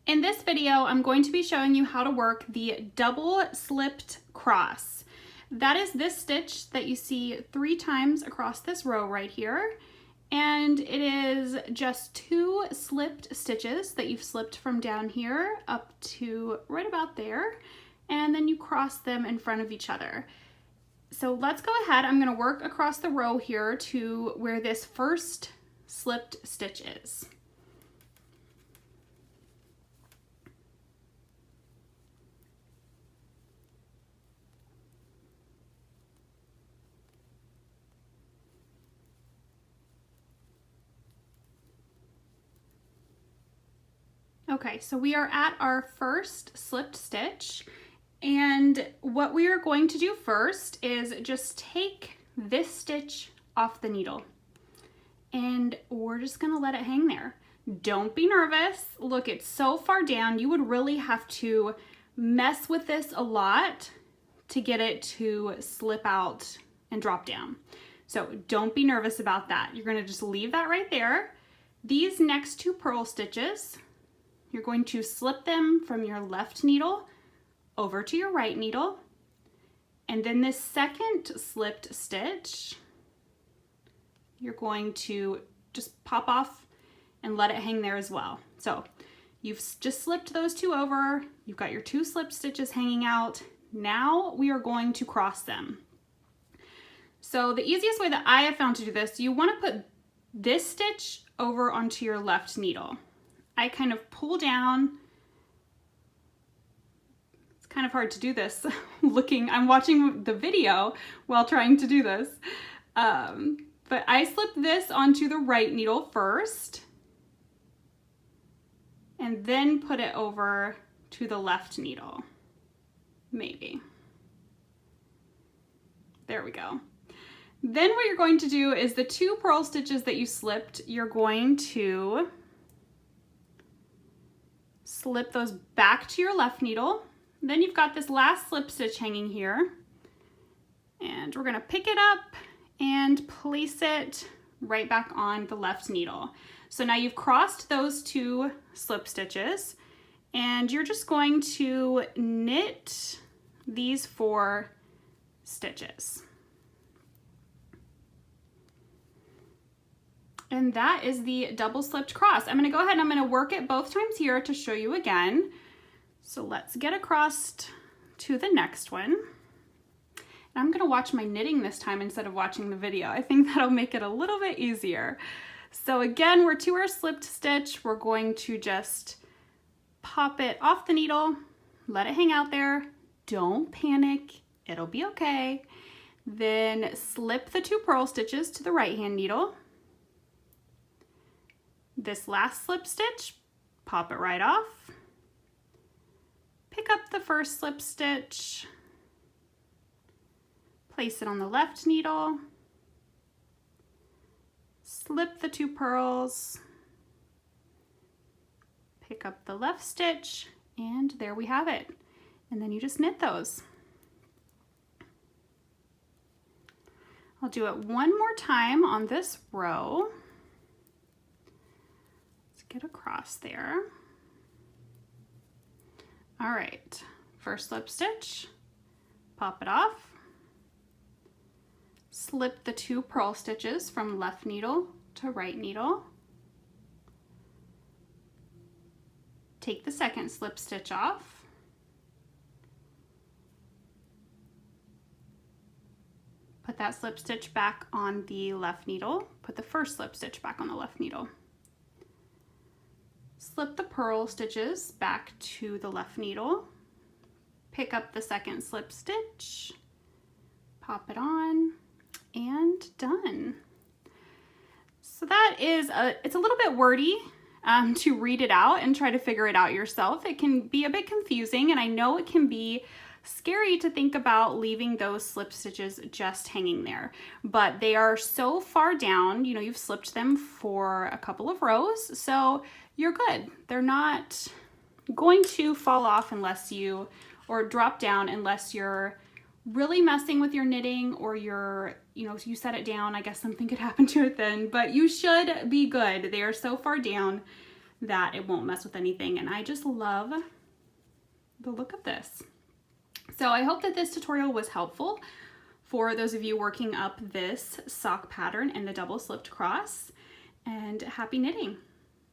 In this video, I'm going to be showing you how to work the double slipped cross. That is this stitch that you see 3 times across this row right here. And it is just 2 slipped stitches that you've slipped from down here up to right about there. And then you cross them in front of each other. So let's go ahead. I'm going to work across the row here to where this first slipped stitch is. Okay, so we are at our first slipped stitch, and what we are going to do first is just take this stitch off the needle, and we're just gonna let it hang there. Don't be nervous. Look, it's so far down, you would really have to mess with this a lot to get it to slip out and drop down. So don't be nervous about that. You're gonna just leave that right there. These next 2 purl stitches, you're going to slip them from your left needle over to your right needle. And then this second slipped stitch, you're going to just pop off and let it hang there as well. So you've just slipped those 2 over. You've got your 2 slip stitches hanging out. Now we are going to cross them. So the easiest way that I have found to do this, you want to put this stitch over onto your left needle. I kind of pull down. It's kind of hard to do this I'm watching the video while trying to do this. But I slip this onto the right needle first and then put it over to the left needle. Maybe. There we go. Then what you're going to do is the 2 purl stitches that you slipped, you're going to slip those back to your left needle. Then you've got this last slip stitch hanging here, and we're gonna pick it up and place it right back on the left needle. So now you've crossed those 2 slip stitches, and you're just going to knit these 4 stitches. And that is the double slipped cross. I'm gonna go ahead and I'm gonna work it both times here to show you again. So let's get across to the next one. And I'm gonna watch my knitting this time instead of watching the video. I think that'll make it a little bit easier. So again, we're to our slipped stitch. We're going to just pop it off the needle, let it hang out there. Don't panic, it'll be okay. Then slip the 2 purl stitches to the right hand needle. This last slip stitch, pop it right off. Pick up the first slip stitch, place it on the left needle, slip the 2 purls, pick up the left stitch, and there we have it. And then you just knit those. I'll do it one more time on this row. Get across there. All right, first slip stitch, pop it off, slip the 2 purl stitches from left needle to right needle, take the second slip stitch off, put that slip stitch back on the left needle, put the first slip stitch back on the left needle. Slip the purl stitches back to the left needle, pick up the second slip stitch, pop it on, and done. So that is, it's a little bit wordy to read it out and try to figure it out yourself. It can be a bit confusing, and I know it can be scary to think about leaving those slip stitches just hanging there, but they are so far down, you know, you've slipped them for a couple of rows, so you're good. They're not going to fall off unless you, or drop down unless you're really messing with your knitting, or you're, you know, you set it down. I guess something could happen to it then, but you should be good. They are so far down that it won't mess with anything. And I just love the look of this. So I hope that this tutorial was helpful for those of you working up this sock pattern in the double slipped cross, and happy knitting.